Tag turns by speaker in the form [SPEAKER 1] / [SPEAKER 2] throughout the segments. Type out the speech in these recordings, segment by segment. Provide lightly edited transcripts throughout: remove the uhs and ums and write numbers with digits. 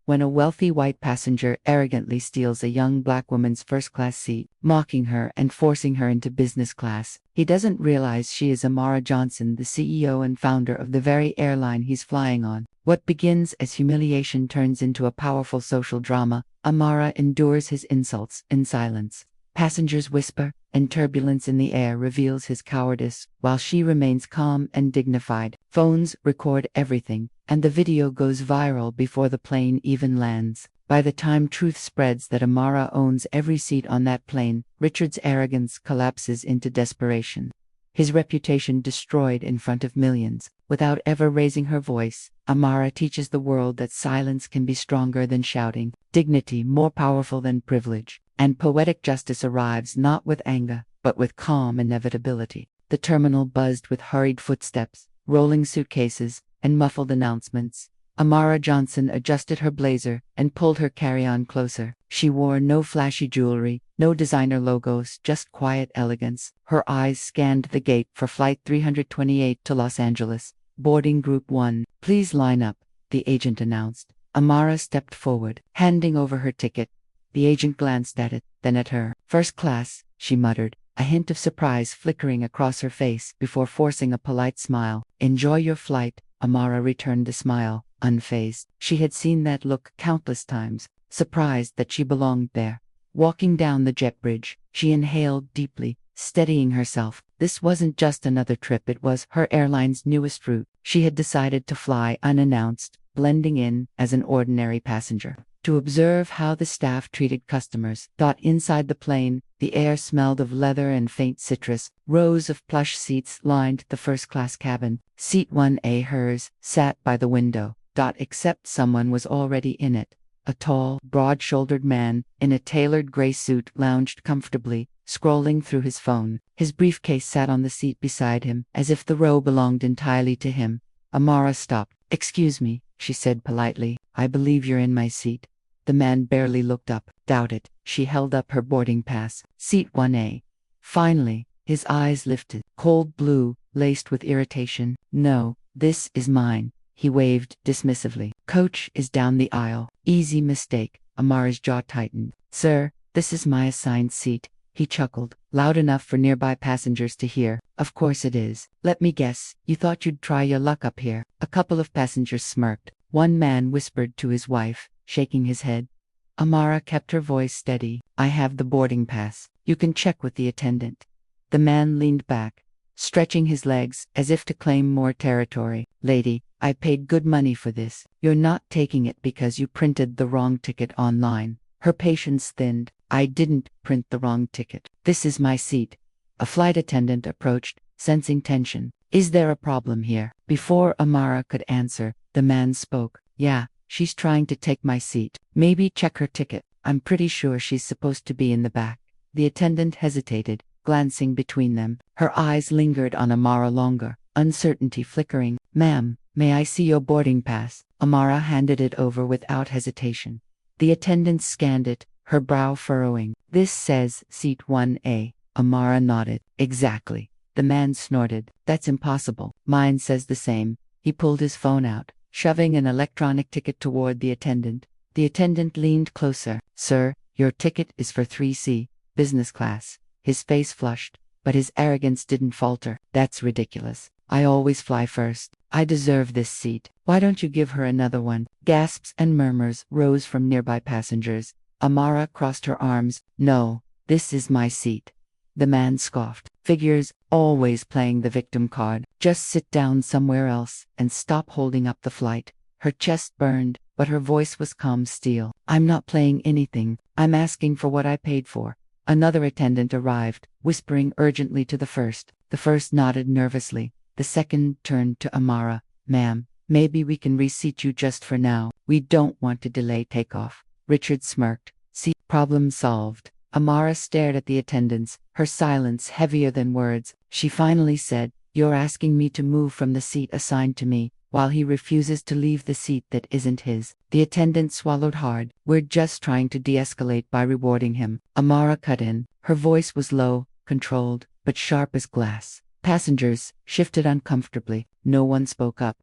[SPEAKER 1] when a wealthy white passenger arrogantly steals a young black woman's first-class seat, mocking her and forcing her into business class. He doesn't realize she is Amara Johnson, the CEO and founder of the very airline he's flying on. What begins as humiliation turns into a powerful social drama. Amara endures his insults in silence. Passengers whisper, and turbulence in the air reveals his cowardice, while she remains calm and dignified. Phones record everything, and the video goes viral before the plane even lands. By the time truth spreads that Amara owns every seat on that plane, Richard's arrogance collapses into desperation. His reputation destroyed in front of millions. Without ever raising her voice, Amara teaches the world that silence can be stronger than shouting, dignity more powerful than privilege. And poetic justice arrives not with anger, but with calm inevitability. The terminal buzzed with hurried footsteps, rolling suitcases, and muffled announcements. Amara Johnson adjusted her blazer and pulled her carry-on closer. She wore no flashy jewelry, no designer logos, just quiet elegance. Her eyes scanned the gate for Flight 328 to Los Angeles. Boarding Group 1. Please line up, the agent announced. Amara stepped forward, handing over her ticket. The agent glanced at it, then at her. First class, she muttered, a hint of surprise flickering across her face before forcing a polite smile. Enjoy your flight, Amara returned the smile, unfazed. She had seen that look countless times, surprised that she belonged there. Walking down the jet bridge, she inhaled deeply, steadying herself. This wasn't just another trip, it was her airline's newest route. She had decided to fly unannounced, blending in as an ordinary passenger. To observe how the staff treated customers. Inside the plane, the air smelled of leather and faint citrus. Rows of plush seats lined the first-class cabin. Seat 1A, hers, sat by the window. Except someone was already in it. A tall, broad-shouldered man, in a tailored gray suit, lounged comfortably, scrolling through his phone. His briefcase sat on the seat beside him, as if the row belonged entirely to him. Amara stopped. Excuse me, she said politely. I believe you're in my seat. The man barely looked up. Doubt it. She held up her boarding pass. Seat 1A. Finally, his eyes lifted, cold blue, laced with irritation. No, this is mine. He waved dismissively. Coach is down the aisle. Easy mistake. Amara's jaw tightened. Sir, this is my assigned seat. He chuckled, loud enough for nearby passengers to hear. Of course it is. Let me guess, you thought you'd try your luck up here. A couple of passengers smirked. One man whispered to his wife, shaking his head. Amara kept her voice steady. I have the boarding pass. You can check with the attendant. The man leaned back, stretching his legs as if to claim more territory. Lady, I paid good money for this. You're not taking it because you printed the wrong ticket online. Her patience thinned. I didn't print the wrong ticket. This is my seat. A flight attendant approached, sensing tension. Is there a problem here? Before Amara could answer, the man spoke. Yeah. She's trying to take my seat. Maybe check her ticket. I'm pretty sure she's supposed to be in the back. The attendant hesitated, glancing between them. Her eyes lingered on Amara longer, uncertainty flickering. Ma'am, may I see your boarding pass? Amara handed it over without hesitation. The attendant scanned it, her brow furrowing. This says Seat 1A. Amara nodded. Exactly. The man snorted. That's impossible. Mine says the same. He pulled his phone out, shoving an electronic ticket toward the attendant. The attendant leaned closer. Sir, your ticket is for 3C, business class. His face flushed, but his arrogance didn't falter. That's ridiculous. I always fly first. I deserve this seat. Why don't you give her another one? Gasps and murmurs rose from nearby passengers. Amara crossed her arms. No, this is my seat. The man scoffed. Figures, always playing the victim card. Just sit down somewhere else and stop holding up the flight. Her chest burned, but her voice was calm steel. I'm not playing anything. I'm asking for what I paid for. Another attendant arrived, whispering urgently to the first. The first nodded nervously. The second turned to Amara. Ma'am, maybe we can reseat you just for now. We don't want to delay takeoff. Richard smirked. See, problem solved. Amara stared at the attendants, her silence heavier than words. She finally said, You're asking me to move from the seat assigned to me, while he refuses to leave the seat that isn't his. The attendant swallowed hard. We're just trying to de-escalate by rewarding him. Amara cut in. Her voice was low, controlled, but sharp as glass. Passengers shifted uncomfortably. No one spoke up.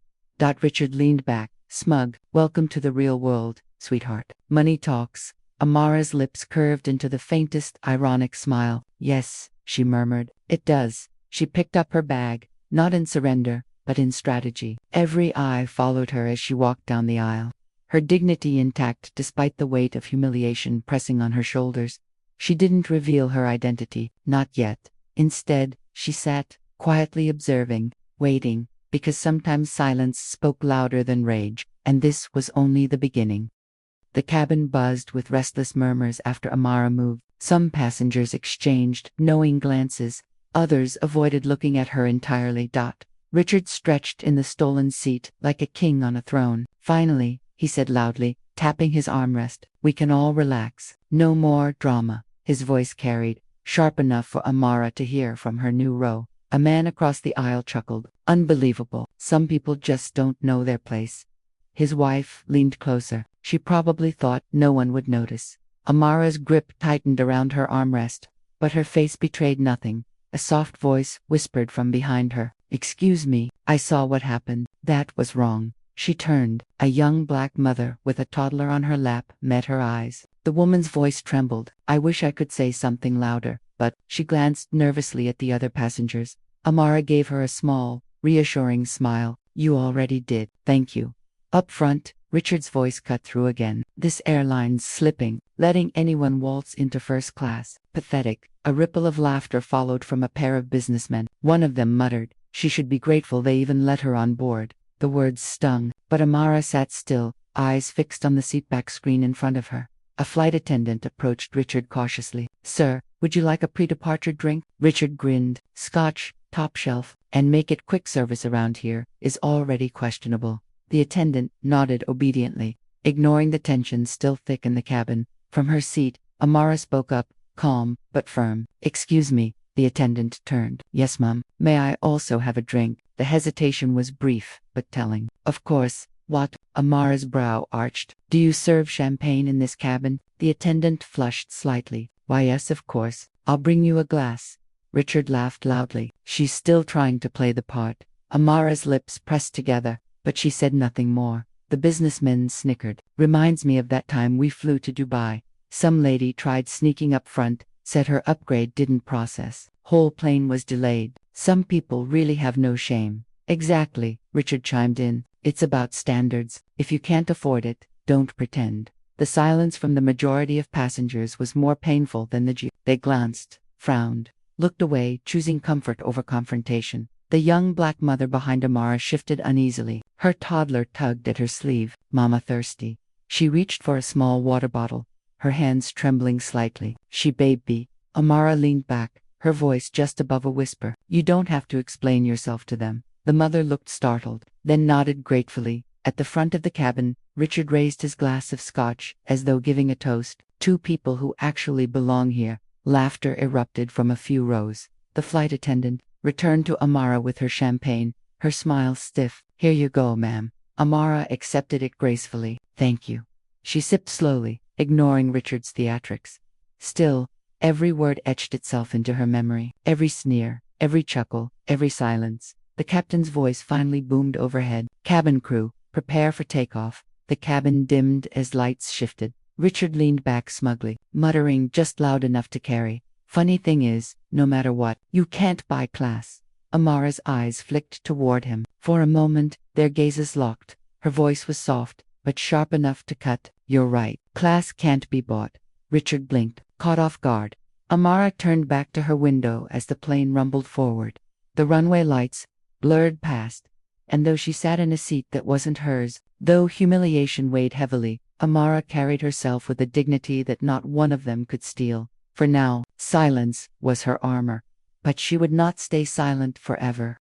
[SPEAKER 1] Richard leaned back, smug. Welcome to the real world. sweetheart. Money talks. Amara's lips curved into the faintest ironic smile. Yes, she murmured. It does. She picked up her bag, not in surrender, but in strategy. Every eye followed her as she walked down the aisle, her dignity intact despite the weight of humiliation pressing on her shoulders. She didn't reveal her identity, not yet. Instead, she sat, quietly observing, waiting, because sometimes silence spoke louder than rage, and this was only the beginning. The cabin buzzed with restless murmurs after Amara moved. Some passengers exchanged knowing glances, others avoided looking at her entirely. Richard stretched in the stolen seat like a king on a throne. Finally, he said loudly, tapping his armrest, "We can all relax. No more drama." His voice carried, sharp enough for Amara to hear from her new row. A man across the aisle chuckled. Unbelievable. Some people just don't know their place. His wife leaned closer. She probably thought no one would notice. Amara's grip tightened around her armrest, but her face betrayed nothing. A soft voice whispered from behind her, "Excuse me, I saw what happened. That was wrong." She turned. A young black mother with a toddler on her lap met her eyes. The woman's voice trembled. "I wish I could say something louder, but..." She glanced nervously at the other passengers. Amara gave her a small, reassuring smile. "You already did. Thank you." Up front, Richard's voice cut through again. "This airline's slipping, letting anyone waltz into first class. Pathetic." A ripple of laughter followed from a pair of businessmen. One of them muttered, "She should be grateful they even let her on board." The words stung, but Amara sat still, eyes fixed on the seatback screen in front of her. A flight attendant approached Richard cautiously. "Sir, would you like a pre-departure drink?" Richard grinned. "Scotch, top shelf, and make it quick service around here is already questionable." The attendant nodded obediently, ignoring the tension still thick in the cabin. From her seat, Amara spoke up, calm but firm. "Excuse me." The attendant turned. "Yes, ma'am. May I also have a drink?" The hesitation was brief, but telling. "Of course." "What?" Amara's brow arched. "Do you serve champagne in this cabin?" The attendant flushed slightly. "Why, yes, of course. I'll bring you a glass." Richard laughed loudly. She's still trying to play the part. Amara's lips pressed together, but she said nothing more. The businessmen snickered. "Reminds me of that time we flew to Dubai. Some lady tried sneaking up front, said her upgrade didn't process. Whole plane was delayed. Some people really have no shame." "Exactly," Richard chimed in. "It's about standards. If you can't afford it, don't pretend." The silence from the majority of passengers was more painful than the jeer. They glanced, frowned, looked away, choosing comfort over confrontation. The young black mother behind Amara shifted uneasily. Her toddler tugged at her sleeve. "Mama thirsty." She reached for a small water bottle, her hands trembling slightly. "She baby." Amara leaned back, her voice just above a whisper. "You don't have to explain yourself to them." The mother looked startled, then nodded gratefully. At the front of the cabin, Richard raised his glass of scotch, as though giving a toast. "Two people who actually belong here." Laughter erupted from a few rows. The flight attendant returned to Amara with her champagne, her smile stiff. "Here you go, ma'am." Amara accepted it gracefully. "Thank you." She sipped slowly, ignoring Richard's theatrics. Still, every word etched itself into her memory. Every sneer, every chuckle, every silence. The captain's voice finally boomed overhead. "Cabin crew, prepare for takeoff." The cabin dimmed as lights shifted. Richard leaned back smugly, muttering just loud enough to carry. "Funny thing is, no matter what, you can't buy class." Amara's eyes flicked toward him. For a moment, their gazes locked. Her voice was soft, but sharp enough to cut. "You're right. Class can't be bought." Richard blinked, caught off guard. Amara turned back to her window as the plane rumbled forward. The runway lights blurred past, and though she sat in a seat that wasn't hers, though humiliation weighed heavily, Amara carried herself with a dignity that not one of them could steal. For now, silence was her armor. But she would not stay silent forever.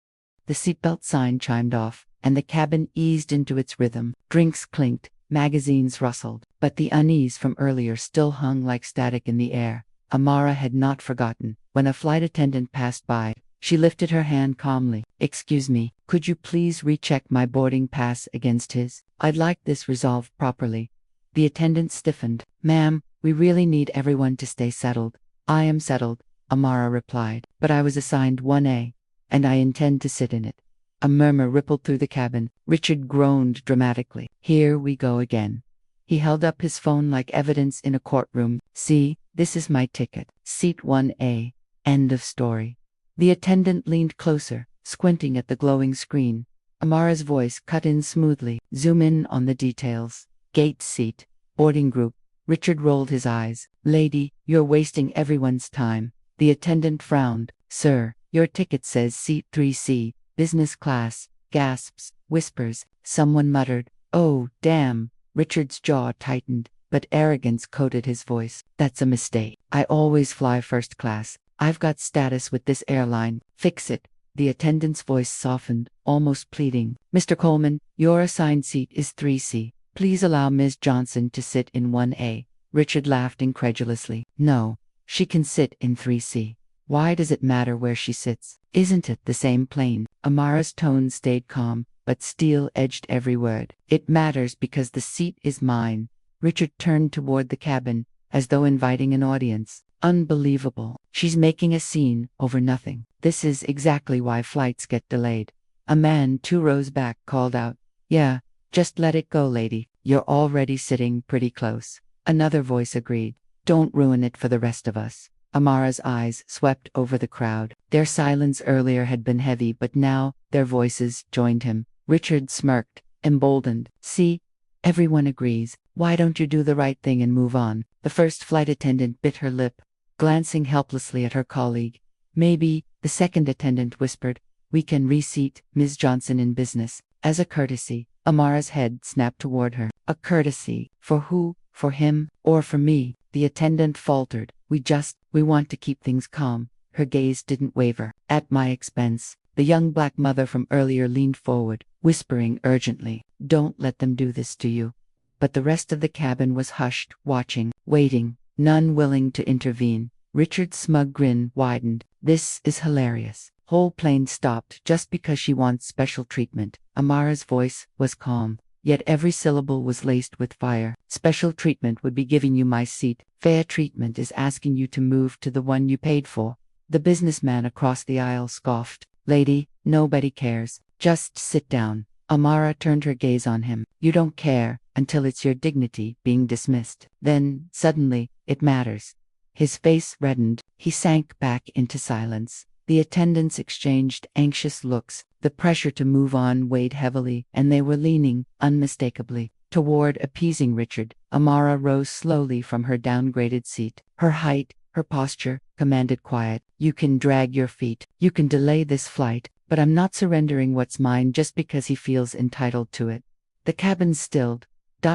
[SPEAKER 1] The seatbelt sign chimed off, and the cabin eased into its rhythm. Drinks clinked, magazines rustled, but the unease from earlier still hung like static in the air. Amara had not forgotten. When a flight attendant passed by, she lifted her hand calmly. "Excuse me, could you please recheck my boarding pass against his? I'd like this resolved properly." The attendant stiffened. "Ma'am, we really need everyone to stay settled." "I am settled," Amara replied, "but I was assigned 1A, and I intend to sit in it." A murmur rippled through the cabin. Richard groaned dramatically. "Here we go again." He held up his phone like evidence in a courtroom. See, this is my ticket. Seat 1A. End of story. The attendant leaned closer, squinting at the glowing screen. Amara's voice cut in smoothly. Zoom in on the details. Gate seat. Boarding group. Richard rolled his eyes. Lady, you're wasting everyone's time. The attendant frowned. Sir, your ticket says seat 3C, business class. Gasps, whispers. Someone muttered. Oh, damn. Richard's jaw tightened, but arrogance coated his voice. That's a mistake. I always fly first class. I've got status with this airline. Fix it. The attendant's voice softened, almost pleading. Mr. Coleman, your assigned seat is 3C. Please allow Ms. Johnson to sit in 1A. Richard laughed incredulously. No, she can sit in 3C. Why does it matter where she sits? Isn't it the same plane? Amara's tone stayed calm, but steel edged every word. It matters because the seat is mine. Richard turned toward the cabin, as though inviting an audience. Unbelievable. She's making a scene over nothing. This is exactly why flights get delayed. A man 2 rows back called out, Yeah, just let it go, lady. You're already sitting pretty close. Another voice agreed. Don't ruin it for the rest of us. Amara's eyes swept over the crowd. Their silence earlier had been heavy, but now their voices joined him. Richard smirked, emboldened. See? Everyone agrees. Why don't you do the right thing and move on? The first flight attendant bit her lip, glancing helplessly at her colleague. Maybe, the second attendant whispered, we can reseat Ms. Johnson in business. As a courtesy, Amara's head snapped toward her. A courtesy? For who? For him? Or for me? The attendant faltered. We want to keep things calm. Her gaze didn't waver. At my expense. The young black mother from earlier leaned forward, whispering urgently, Don't let them do this to you. But the rest of the cabin was hushed, watching, waiting, none willing to intervene. Richard's smug grin widened. This is hilarious. Whole plane stopped just because she wants special treatment. Amara's voice was calm, yet every syllable was laced with fire. Special treatment would be giving you my seat. Fair treatment is asking you to move to the one you paid for. The businessman across the aisle scoffed. Lady, nobody cares. Just sit down. Amara turned her gaze on him. You don't care until it's your dignity being dismissed. Then, suddenly, it matters. His face reddened. He sank back into silence. The attendants exchanged anxious looks. The pressure to move on weighed heavily, and they were leaning, unmistakably, toward appeasing Richard. Amara rose slowly from her downgraded seat. Her height, her posture, commanded quiet. You can drag your feet. You can delay this flight, but I'm not surrendering what's mine just because he feels entitled to it. The cabin stilled.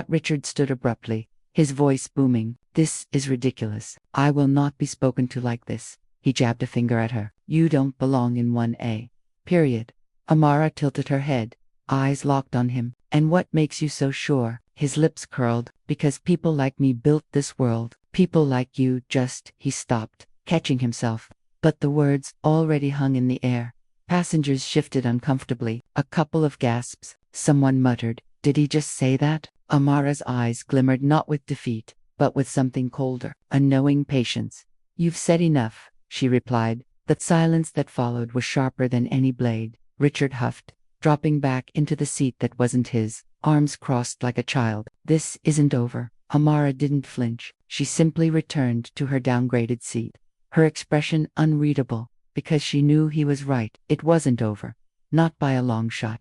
[SPEAKER 1] Richard stood abruptly, his voice booming. This is ridiculous. I will not be spoken to like this. He jabbed a finger at her. You don't belong in 1A. Period. Amara tilted her head, eyes locked on him. And what makes you so sure? His lips curled. Because people like me built this world. People like you just. He stopped, catching himself. But the words already hung in the air. Passengers shifted uncomfortably. A couple of gasps. Someone muttered, Did he just say that? Amara's eyes glimmered not with defeat, but with something colder, a knowing patience. You've said enough, she replied. The silence that followed was sharper than any blade. Richard huffed, dropping back into the seat that wasn't his, arms crossed like a child. This isn't over. Amara didn't flinch. She simply returned to her downgraded seat, her expression unreadable, because she knew he was right. It wasn't over. Not by a long shot.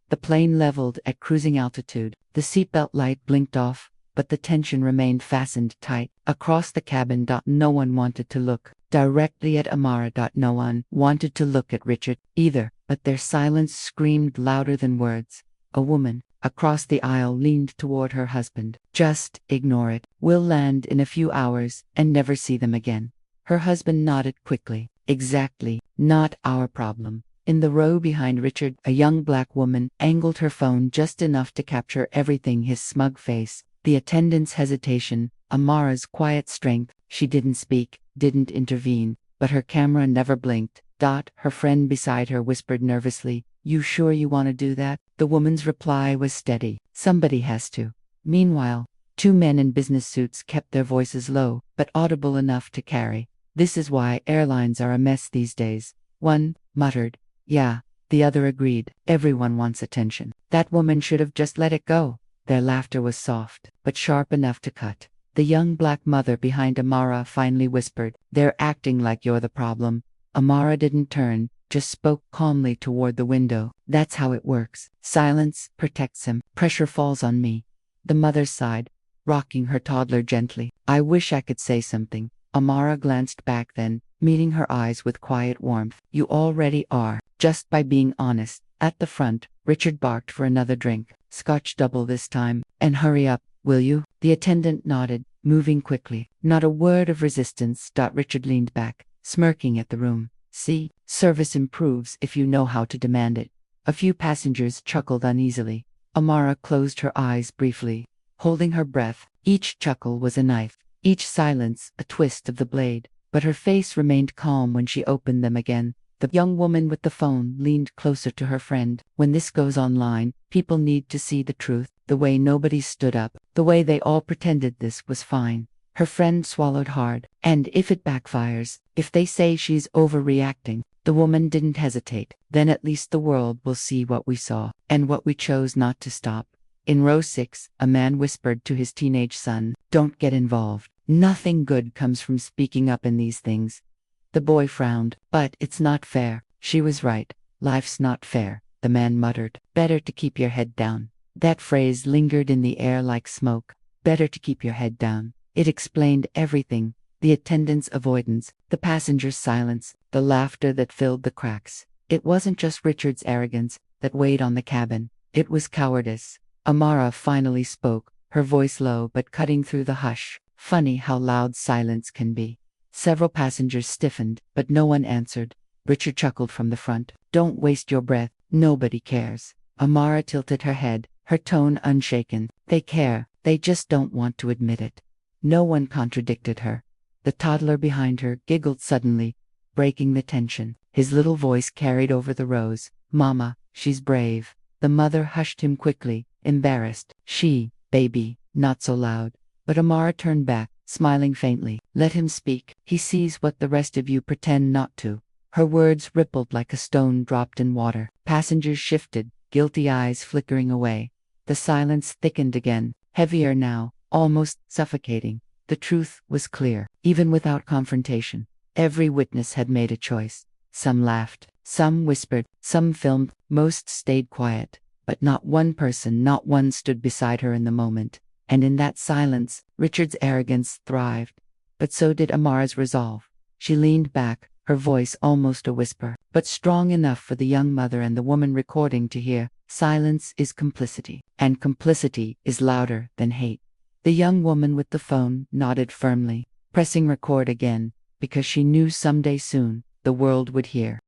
[SPEAKER 1] The plane leveled at cruising altitude. The seatbelt light blinked off, but the tension remained fastened tight. Across the cabin. No one wanted to look directly at Amara. No one wanted to look at Richard either, but their silence screamed louder than words. A woman, across the aisle, leaned toward her husband. Just ignore it. We'll land in a few hours and never see them again. Her husband nodded quickly. Exactly. Not our problem. In the row behind Richard, a young black woman angled her phone just enough to capture everything: his smug face, the attendant's hesitation, Amara's quiet strength. She didn't speak, didn't intervene, but her camera never blinked. Her friend beside her whispered nervously, You sure you want to do that? The woman's reply was steady. Somebody has to. Meanwhile, 2 men in business suits kept their voices low, but audible enough to carry. This is why airlines are a mess these days. One muttered, Yeah. The other agreed. Everyone wants attention. That woman should have just let it go. Their laughter was soft, but sharp enough to cut. The young black mother behind Amara finally whispered, "They're acting like you're the problem." Amara didn't turn, just spoke calmly toward the window. "That's how it works. Silence protects him. Pressure falls on me." The mother sighed, rocking her toddler gently. "I wish I could say something." Amara glanced back then, meeting her eyes with quiet warmth. "You already are, just by being honest." At the front, Richard barked for another drink. "Scotch double this time. And hurry up, will you?" The attendant nodded, moving quickly. Not a word of resistance. Richard leaned back, smirking at the room. "See, service improves if you know how to demand it." A few passengers chuckled uneasily. Amara closed her eyes briefly, holding her breath. Each chuckle was a knife, each silence a twist of the blade. But her face remained calm when she opened them again. The young woman with the phone leaned closer to her friend. "When this goes online, people need to see the truth, the way nobody stood up, the way they all pretended this was fine." Her friend swallowed hard. "And if it backfires, if they say she's overreacting," the woman didn't hesitate, "then at least the world will see what we saw, and what we chose not to stop." In row 6, a man whispered to his teenage son, "Don't get involved. Nothing good comes from speaking up in these things." The boy frowned. "But it's not fair." She was right. "Life's not fair," the man muttered. "Better to keep your head down." That phrase lingered in the air like smoke. Better to keep your head down. It explained everything. The attendant's avoidance, the passenger's silence, the laughter that filled the cracks. It wasn't just Richard's arrogance that weighed on the cabin. It was cowardice. Amara finally spoke, her voice low but cutting through the hush. Funny how loud silence can be. Several passengers stiffened, but no one answered. Richard chuckled from the front. "Don't waste your breath. Nobody cares." Amara tilted her head, her tone unshaken. "They care. They just don't want to admit it." No one contradicted her. The toddler behind her giggled suddenly, breaking the tension. His little voice carried over the rows. "Mama, she's brave." The mother hushed him quickly, embarrassed. "She, baby, not so loud." But Amara turned back, smiling faintly. "Let him speak. He sees what the rest of you pretend not to." Her words rippled like a stone dropped in water. Passengers shifted, guilty eyes flickering away. The silence thickened again, heavier now, almost suffocating. The truth was clear, even without confrontation. Every witness had made a choice. Some laughed, some whispered, some filmed, most stayed quiet. But not one person, not one stood beside her in the moment. And in that silence, Richard's arrogance thrived. But so did Amara's resolve. She leaned back, her voice almost a whisper, but strong enough for the young mother and the woman recording to hear. "Silence is complicity, and complicity is louder than hate." The young woman with the phone nodded firmly, pressing record again, because she knew someday soon, the world would hear.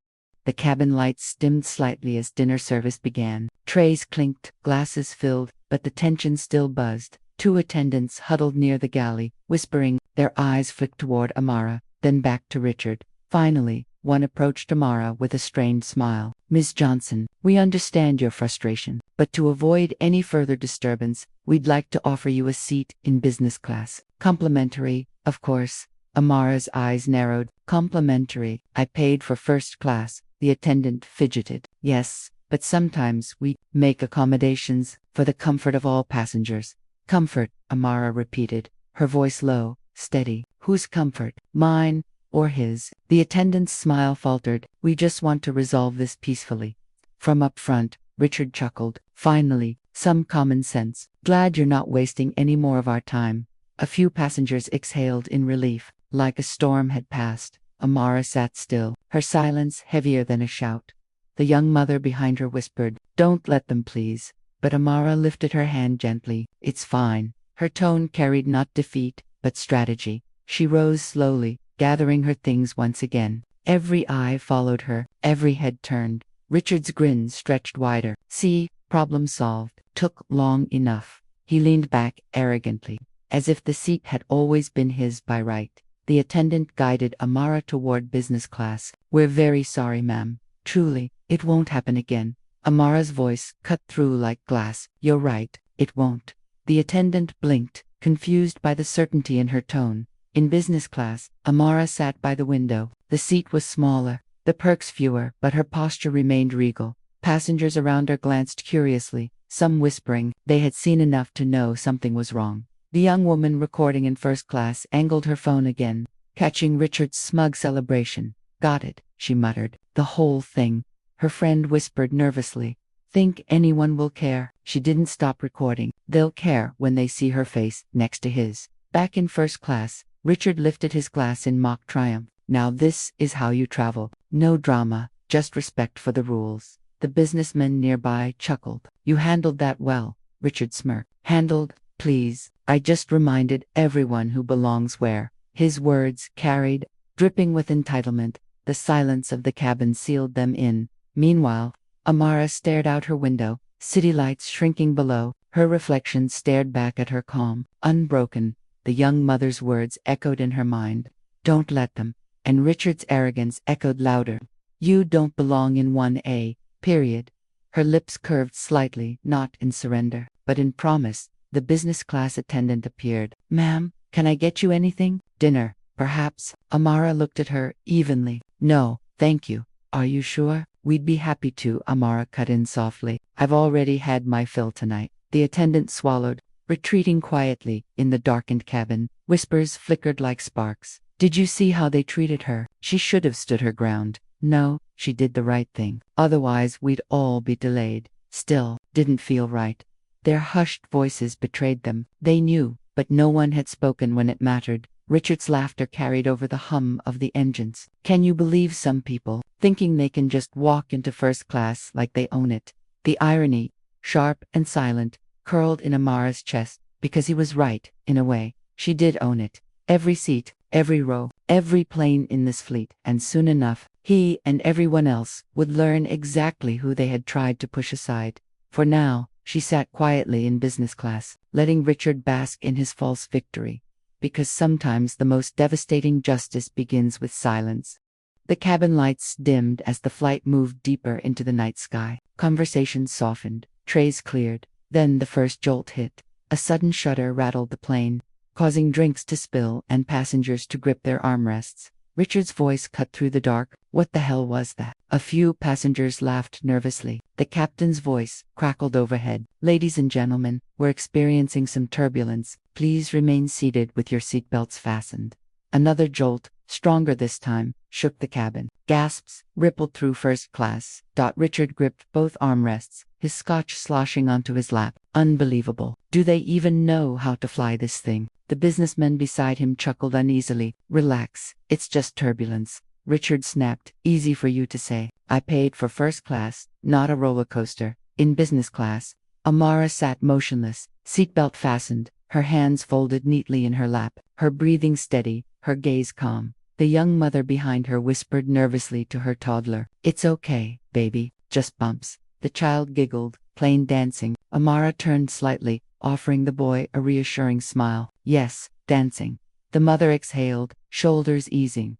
[SPEAKER 1] The cabin lights dimmed slightly as dinner service began. Trays clinked, glasses filled, but the tension still buzzed. Two attendants huddled near the galley, whispering. Their eyes flicked toward Amara, then back to Richard. Finally, one approached Amara with a strained smile. "Ms. Johnson, we understand your frustration, but to avoid any further disturbance, we'd like to offer you a seat in business class. Complimentary, of course." Amara's eyes narrowed. "Complimentary. I paid for first class." The attendant fidgeted. "Yes, but sometimes we make accommodations for the comfort of all passengers." "Comfort," Amara repeated, her voice low, steady. "Whose comfort? Mine or his?" The attendant's smile faltered. "We just want to resolve this peacefully." From up front, Richard chuckled. "Finally, some common sense. Glad you're not wasting any more of our time." A few passengers exhaled in relief, like a storm had passed. Amara sat still, her silence heavier than a shout. The young mother behind her whispered, "Don't let them, please." But Amara lifted her hand gently. "It's fine." Her tone carried not defeat, but strategy. She rose slowly, gathering her things once again. Every eye followed her, every head turned. Richard's grin stretched wider. "See, problem solved. Took long enough." He leaned back arrogantly, as if the seat had always been his by right. The attendant guided Amara toward business class. "We're very sorry, ma'am. Truly, it won't happen again." Amara's voice cut through like glass. "You're right, it won't." The attendant blinked, confused by the certainty in her tone. In business class, Amara sat by the window. The seat was smaller, the perks fewer, but her posture remained regal. Passengers around her glanced curiously. some whispering. They had seen enough to know something was wrong. The young woman recording in first class angled her phone again, catching Richard's smug celebration. Got it, she muttered. The whole thing. Her friend whispered nervously. Think anyone will care? She didn't stop recording. They'll care when they see her face next to his. Back in first class, Richard lifted his glass in mock triumph. Now this is how you travel. No drama, just respect for the rules. The businessman nearby chuckled. You handled that well, Richard smirked. Handled? Please. I just reminded everyone who belongs where. His words carried, dripping with entitlement. The silence of the cabin sealed them in. Meanwhile, Amara stared out her window, city lights shrinking below. Her reflection stared back at her calm, unbroken. The young mother's words echoed in her mind. Don't let them. And Richard's arrogance echoed louder. You don't belong in 1A, period. Her lips curved slightly, not in surrender, but in promise. The business class attendant appeared. Ma'am, can I get you anything? Dinner, perhaps? Amara looked at her evenly. No, thank you. Are you sure? We'd be happy to, Amara cut in softly. I've already had my fill tonight. The attendant swallowed, retreating quietly in the darkened cabin. Whispers flickered like sparks. Did you see how they treated her? She should have stood her ground. No, she did the right thing. Otherwise we'd all be delayed. Still, didn't feel right. Their hushed voices betrayed them. They knew, but no one had spoken when it mattered. Richard's laughter carried over the hum of the engines. Can you believe some people, thinking they can just walk into first class like they own it? The irony, sharp and silent, curled in Amara's chest, because he was right, in a way. She did own it. Every seat, every row, every plane in this fleet, and soon enough, he and everyone else would learn exactly who they had tried to push aside. For now, she sat quietly in business class, letting Richard bask in his false victory. Because sometimes the most devastating justice begins with silence. The cabin lights dimmed as the flight moved deeper into the night sky. Conversations softened, trays cleared. Then the first jolt hit. A sudden shudder rattled the plane, causing drinks to spill and passengers to grip their armrests. Richard's voice cut through the dark. What the hell was that? A few passengers laughed nervously. The captain's voice crackled overhead. Ladies and gentlemen, we're experiencing some turbulence. Please remain seated with your seatbelts fastened. Another jolt, stronger this time, shook the cabin. Gasps rippled through first class. Richard gripped both armrests, his scotch sloshing onto his lap. Unbelievable. Do they even know how to fly this thing? The businessman beside him chuckled uneasily. Relax, it's just turbulence. Richard snapped. Easy for you to say. I paid for first class, not a roller coaster. In business class, Amara sat motionless, seatbelt fastened, her hands folded neatly in her lap, her breathing steady, her gaze calm. The young mother behind her whispered nervously to her toddler. It's okay, baby, just bumps. The child giggled, plain dancing. Amara turned slightly, offering the boy a reassuring smile. Yes, dancing. The mother exhaled, shoulders easing.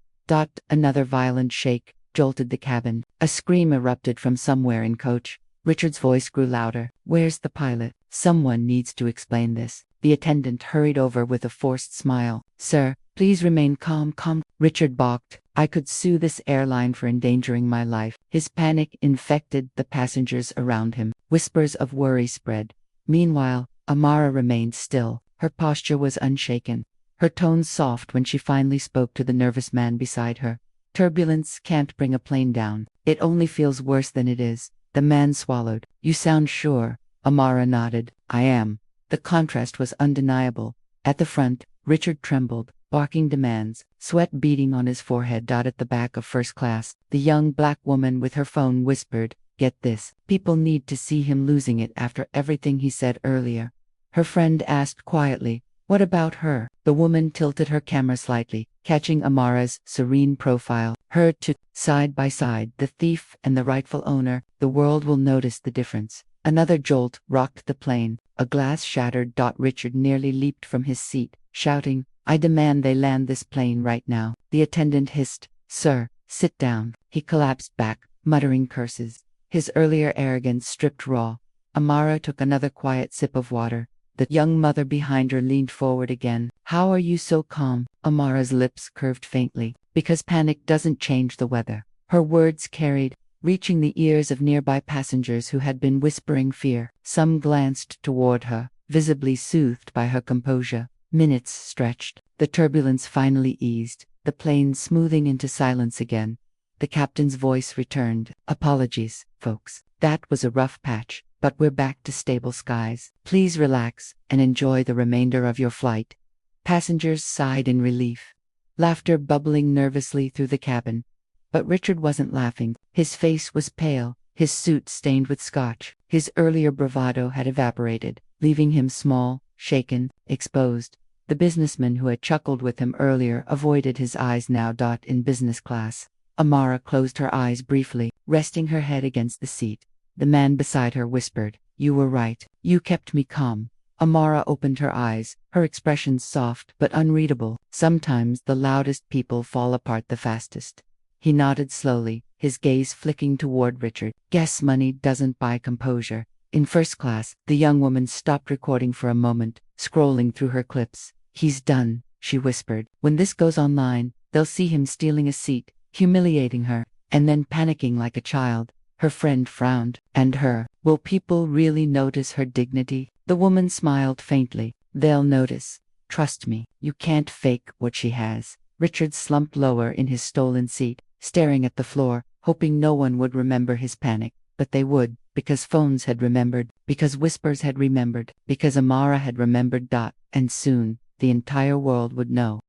[SPEAKER 1] Another violent shake jolted the cabin. A scream erupted from somewhere in coach. Richard's voice grew louder. Where's the pilot? Someone needs to explain this. The attendant hurried over with a forced smile. Sir, please remain calm. Richard balked. I could sue this airline for endangering my life. His panic infected the passengers around him. Whispers of worry spread. Meanwhile, Amara remained still. Her posture was unshaken. Her tones soft when she finally spoke to the nervous man beside her. Turbulence can't bring a plane down. It only feels worse than it is. The man swallowed. You sound sure. Amara nodded. I am. The contrast was undeniable. At the front, Richard trembled, barking demands, sweat beading on his forehead. At the back of first class, the young black woman with her phone whispered, Get this. People need to see him losing it after everything he said earlier. Her friend asked quietly, What about her? The woman tilted her camera slightly, catching Amara's serene profile. Her two, side by side, the thief and the rightful owner. The world will notice the difference. Another jolt rocked the plane. A glass shattered. Richard nearly leaped from his seat, shouting, I demand they land this plane right now. The attendant hissed, Sir, sit down. He collapsed back, muttering curses. His earlier arrogance stripped raw. Amara took another quiet sip of water. The young mother behind her leaned forward again. How are you so calm? Amara's lips curved faintly. Because panic doesn't change the weather. Her words carried, reaching the ears of nearby passengers who had been whispering fear. Some glanced toward her, visibly soothed by her composure. Minutes stretched. The turbulence finally eased, the plane smoothing into silence again. The captain's voice returned. "Apologies, folks. That was a rough patch, but we're back to stable skies. Please relax and enjoy the remainder of your flight." Passengers sighed in relief, laughter bubbling nervously through the cabin. But Richard wasn't laughing. His face was pale, his suit stained with scotch. His earlier bravado had evaporated, leaving him small, shaken, exposed. The businessman who had chuckled with him earlier avoided his eyes now. In business class, Amara closed her eyes briefly, resting her head against the seat. The man beside her whispered, "You were right. You kept me calm." Amara opened her eyes, her expression soft but unreadable. Sometimes the loudest people fall apart the fastest. He nodded slowly, his gaze flicking toward Richard. "Guess money doesn't buy composure." In first class, the young woman stopped recording for a moment, scrolling through her clips. "He's done," she whispered. "When this goes online, they'll see him stealing a seat, humiliating her, and then panicking like a child." Her friend frowned. "And her? Will people really notice her dignity?" The woman smiled faintly. "They'll notice. Trust me, you can't fake what she has." Richard slumped lower in his stolen seat, staring at the floor, hoping no one would remember his panic. But they would, because phones had remembered, because whispers had remembered, because Amara had remembered. And soon, the entire world would know.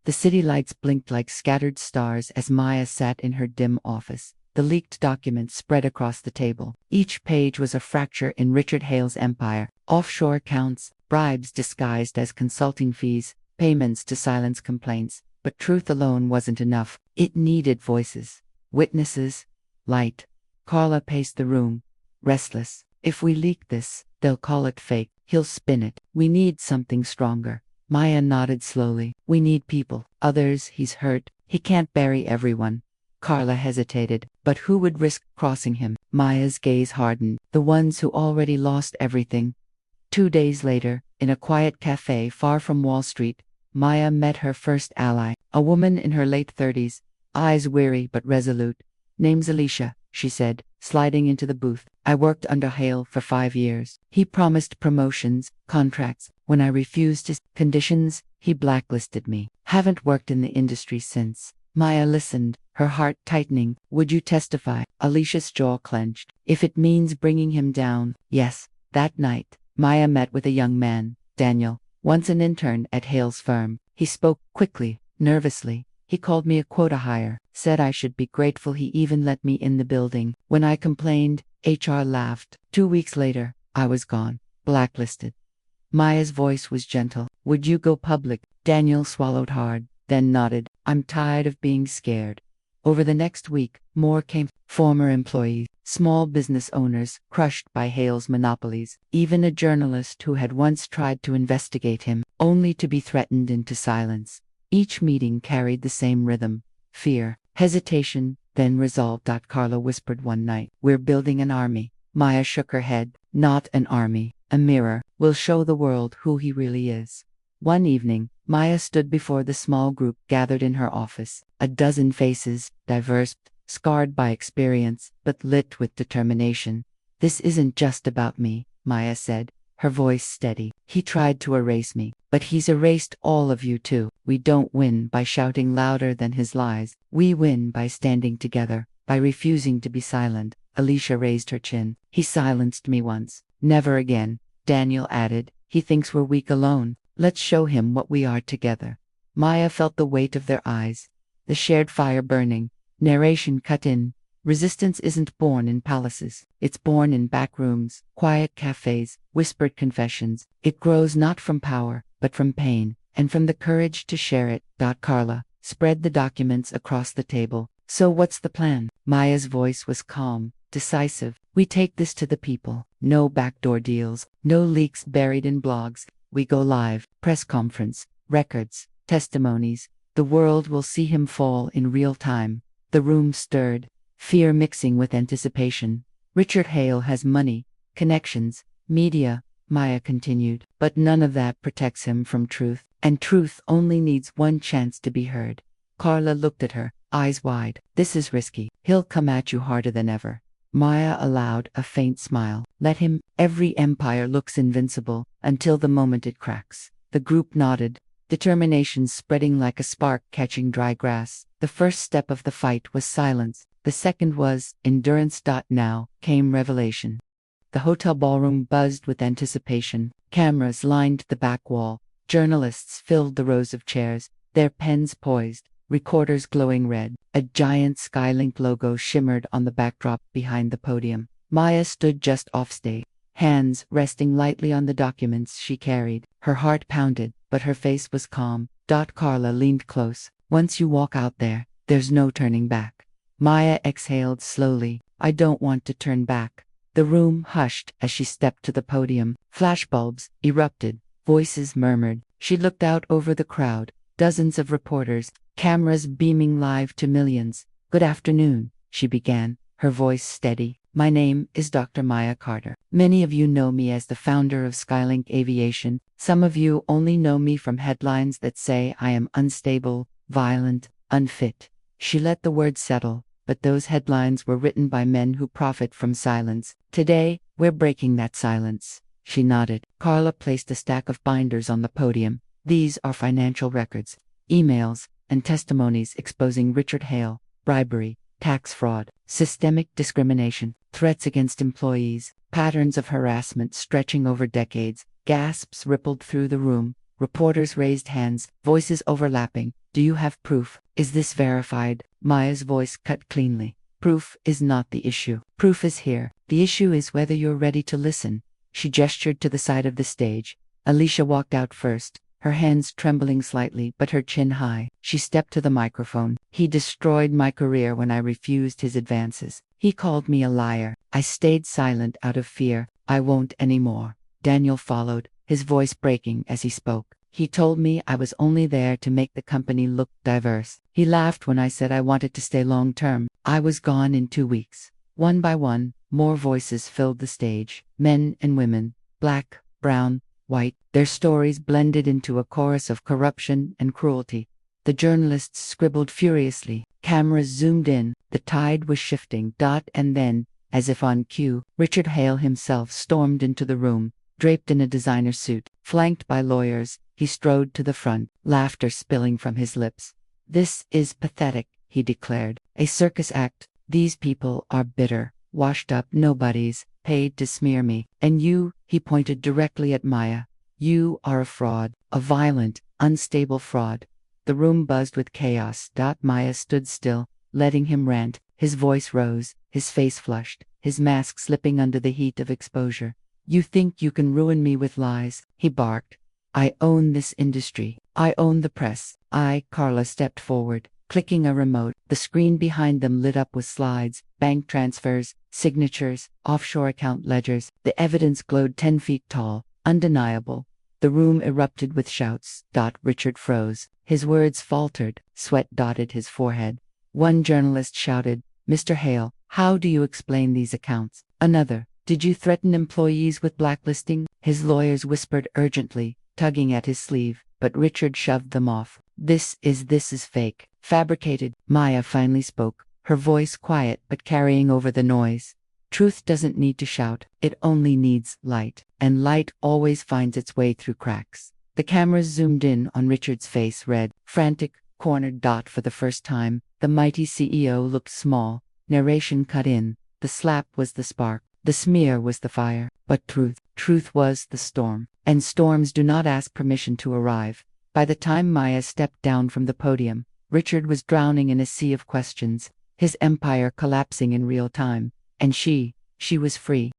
[SPEAKER 1] The city lights blinked like scattered stars as Maya sat in her dim office. The leaked documents spread across the table. Each page was a fracture in Richard Hale's empire. Offshore accounts, bribes disguised as consulting fees, payments to silence complaints. But truth alone wasn't enough. It needed voices, witnesses, light. Carla paced the room, restless. "If we leak this, they'll call it fake. He'll spin it. We need something stronger." Maya nodded slowly. "We need people. Others he's hurt. He can't bury everyone." Carla hesitated. "But who would risk crossing him?" Maya's gaze hardened. "The ones who already lost everything." 2 days later, in a quiet cafe far from Wall Street, Maya met her first ally, a woman in her late 30s, eyes weary but resolute. "Name's Alicia," she said, sliding into the booth. "I worked under Hale for 5 years. He promised promotions, contracts. When I refused his conditions, he blacklisted me. Haven't worked in the industry since." Maya listened, her heart tightening. "Would you testify?" Alicia's jaw clenched. "If it means bringing him down, yes." That night, Maya met with a young man, Daniel, once an intern at Hale's firm. He spoke quickly, nervously. "He called me a quota hire, said I should be grateful he even let me in the building. When I complained, HR laughed. 2 weeks later, I was gone, blacklisted." Maya's voice was gentle. "Would you go public?" Daniel swallowed hard, then nodded. "I'm tired of being scared." Over the next week, more came. Former employees, small business owners crushed by Hale's monopolies, even a journalist who had once tried to investigate him, only to be threatened into silence. Each meeting carried the same rhythm: fear, hesitation, then resolve. Carla whispered one night, "We're building an army." Maya shook her head. "Not an army, a mirror. We'll show the world who he really is." One evening, Maya stood before the small group gathered in her office. A dozen faces, diverse, scarred by experience, but lit with determination. "This isn't just about me," Maya said, her voice steady. "He tried to erase me, but he's erased all of you too. We don't win by shouting louder than his lies. We win by standing together, by refusing to be silent." Alicia raised her chin. "He silenced me once. Never again." Daniel added, "He thinks we're weak alone. Let's show him what we are together." Maya felt the weight of their eyes, the shared fire burning. Narration cut in. Resistance isn't born in palaces. It's born in back rooms, quiet cafes, whispered confessions. It grows not from power, but from pain, and from the courage to share it. Carla spread the documents across the table. "So what's the plan?" Maya's voice was calm, decisive. "We take this to the people. No backdoor deals, no leaks buried in blogs. We go live, press conference, records, testimonies. The world will see him fall in real time." The room stirred, fear mixing with anticipation. "Richard Hale has money, connections, media," Maya continued, "but none of that protects him from truth, and truth only needs one chance to be heard." Carla looked at her, eyes wide. This is risky. He'll come at you harder than ever. Maya allowed a faint smile. Let him. Every empire looks invincible until the moment it cracks. The group nodded, determination spreading like a spark catching dry grass. The first step of the fight was silence. The second was endurance. Now came revelation. The hotel ballroom buzzed with anticipation. Cameras lined the back wall. Journalists filled the rows of chairs, their pens poised, recorders glowing red. A giant Skylink logo shimmered on the backdrop behind the podium. Maya stood just offstage, hands resting lightly on the documents she carried. Her heart pounded, but her face was calm. Carla leaned close. Once you walk out there, there's no turning back. Maya exhaled slowly. I don't want to turn back. The room hushed as she stepped to the podium. Flashbulbs erupted. Voices murmured. She looked out over the crowd. Dozens of reporters, cameras beaming live to millions. Good afternoon, she began, her voice steady. My name is Dr. Maya Carter. Many of you know me as the founder of Skylink Aviation. Some of you only know me from headlines that say I am unstable, violent, unfit. She let the words settle, but those headlines were written by men who profit from silence. Today, we're breaking that silence. She nodded. Carla placed a stack of binders on the podium. These are financial records, emails, and testimonies exposing Richard Hale, bribery, tax fraud, systemic discrimination, threats against employees, patterns of harassment stretching over decades. Gasps rippled through the room. Reporters raised hands, voices overlapping. Do you have proof? Is this verified? Maya's voice cut cleanly. Proof is not the issue. Proof is here. The issue is whether you're ready to listen. She gestured to the side of the stage. Alicia walked out first, her hands trembling slightly but her chin high. She stepped to the microphone. He destroyed my career when I refused his advances. He called me a liar. I stayed silent out of fear. I won't anymore. Daniel followed, his voice breaking as he spoke. He told me I was only there to make the company look diverse. He laughed when I said I wanted to stay long term. I was gone in 2 weeks. One by one, more voices filled the stage. Men and women, black, brown, white, their stories blended into a chorus of corruption and cruelty. The journalists scribbled furiously. Cameras zoomed in. The tide was shifting. And then, as if on cue, Richard Hale himself stormed into the room, draped in a designer suit. Flanked by lawyers, he strode to the front, laughter spilling from his lips. This is pathetic, he declared. A circus act. These people are bitter, washed up nobodies, paid to smear me. And you, he pointed directly at Maya. You are a fraud, a violent, unstable fraud. The room buzzed with chaos. Maya stood still, letting him rant. His voice rose, his face flushed, his mask slipping under the heat of exposure. You think you can ruin me with lies, he barked. I own this industry. I own the press. Carla stepped forward, clicking a remote. The screen behind them lit up with slides, bank transfers, signatures, offshore account ledgers. The evidence glowed 10 feet tall, undeniable. The room erupted with shouts. Richard froze. His words faltered, sweat dotted his forehead. One journalist shouted, Mr. Hale, how do you explain these accounts? Another, did you threaten employees with blacklisting? His lawyers whispered urgently, tugging at his sleeve, but Richard shoved them off. This is fake, fabricated. Maya finally spoke, her voice quiet but carrying over the noise. Truth doesn't need to shout, it only needs light, and light always finds its way through cracks. The cameras zoomed in on Richard's face, red, frantic, cornered. For the first time, the mighty CEO looked small. Narration cut in. The slap was the spark, the smear was the fire, but truth was the storm. And storms do not ask permission to arrive. By the time Maya stepped down from the podium, Richard was drowning in a sea of questions, his empire collapsing in real time. And she was free.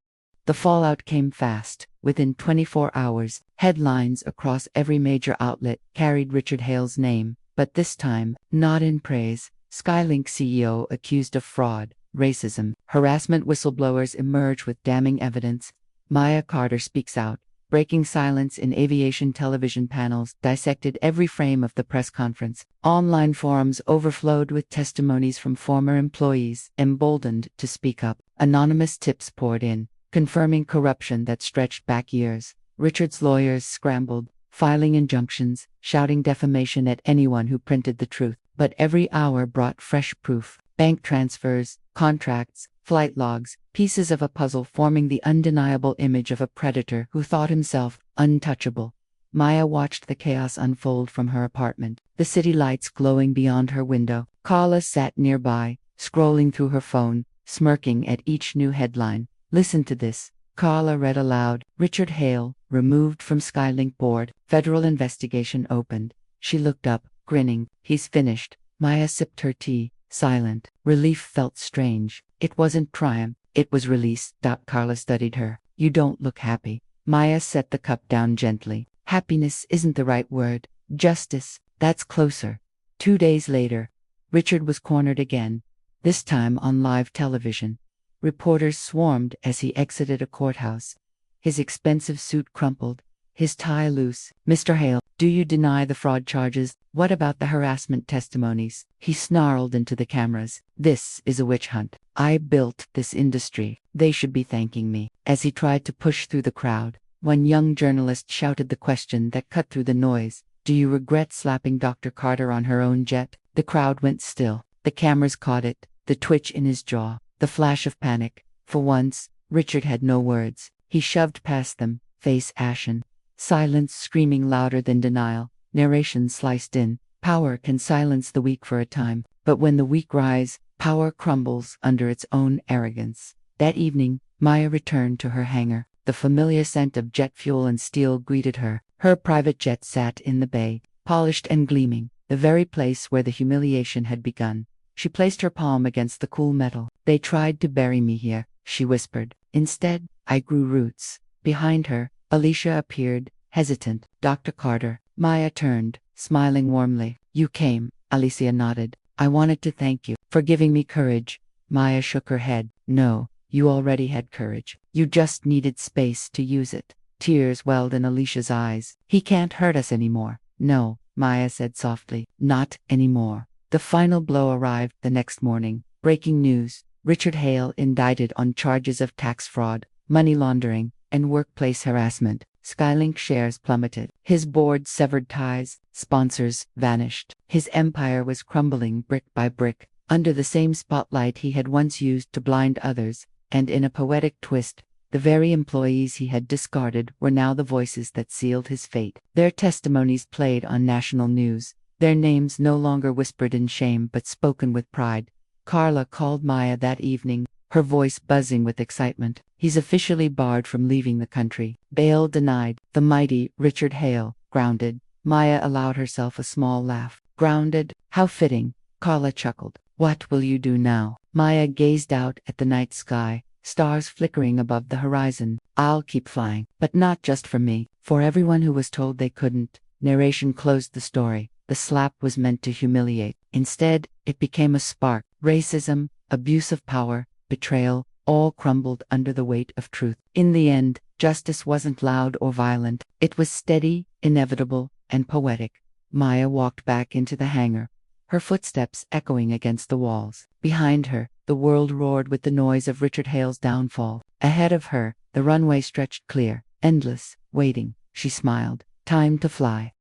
[SPEAKER 1] The fallout came fast. Within 24 hours, headlines across every major outlet carried Richard Hale's name, but this time, not in praise. Skylink CEO accused of fraud, racism, harassment. Whistleblowers emerge with damning evidence. Maya Carter speaks out, breaking silence in aviation television panels, dissected every frame of the press conference. Online forums overflowed with testimonies from former employees, emboldened to speak up. Anonymous tips poured in, confirming corruption that stretched back years. Richard's lawyers scrambled, filing injunctions, shouting defamation at anyone who printed the truth. but every hour brought fresh proof. Bank transfers, contracts, flight logs, pieces of a puzzle forming the undeniable image of a predator who thought himself untouchable. Maya watched the chaos unfold from her apartment, the city lights glowing beyond her window. Carla sat nearby, scrolling through her phone, smirking at each new headline. Listen to this. Carla read aloud. Richard Hale, removed from Skylink board. Federal investigation opened. She looked up, grinning. He's finished. Maya sipped her tea, silent. Relief felt strange. It wasn't triumph. It was release. Carla studied her. You don't look happy. Maya set the cup down gently. Happiness isn't the right word. Justice, that's closer. 2 days later, Richard was cornered again, this time on live television. Reporters swarmed as he exited a courthouse. His expensive suit crumpled, his tie loose. Mr. Hale, do you deny the fraud charges? What about the harassment testimonies? He snarled into the cameras. This is a witch hunt. I built this industry. They should be thanking me. As he tried to push through the crowd, one young journalist shouted the question that cut through the noise. Do you regret slapping Dr. Carter on her own jet? The crowd went still. The cameras caught it, the twitch in his jaw, the flash of panic. For once, Richard had no words. He shoved past them, face ashen. Silence screaming louder than denial. Narration sliced in. Power can silence the weak for a time, but when the weak rise, power crumbles under its own arrogance. That evening, Maya returned to her hangar. The familiar scent of jet fuel and steel greeted her. Her private jet sat in the bay, polished and gleaming, the very place where the humiliation had begun. She placed her palm against the cool metal. They tried to bury me here, she whispered. Instead, I grew roots. Behind her, Alicia appeared, hesitant. Dr. Carter. Maya turned, smiling warmly. You came. Alicia nodded. I wanted to thank you for giving me courage. Maya shook her head. No, you already had courage. You just needed space to use it. Tears welled in Alicia's eyes. He can't hurt us anymore. No, Maya said softly. Not anymore. The final blow arrived the next morning. Breaking news. Richard Hale indicted on charges of tax fraud, money laundering, and workplace harassment. Skylink shares plummeted. His board severed ties. Sponsors vanished. His empire was crumbling brick by brick, under the same spotlight he had once used to blind others, and in a poetic twist, the very employees he had discarded were now the voices that sealed his fate. Their testimonies played on national news, their names no longer whispered in shame but spoken with pride. Carla called Maya that evening, her voice buzzing with excitement. He's officially barred from leaving the country. Bail denied. The mighty Richard Hale, grounded. Maya allowed herself a small laugh. Grounded? How fitting. Carla chuckled. What will you do now? Maya gazed out at the night sky, stars flickering above the horizon. I'll keep flying, but not just for me, for everyone who was told they couldn't. Narration closed the story. The slap was meant to humiliate. Instead, it became a spark. Racism, abuse of power, betrayal, all crumbled under the weight of truth. In the end, justice wasn't loud or violent. It was steady, inevitable, and poetic. Maya walked back into the hangar, her footsteps echoing against the walls. Behind her, the world roared with the noise of Richard Hale's downfall. Ahead of her, the runway stretched clear, endless, waiting. She smiled. Time to fly.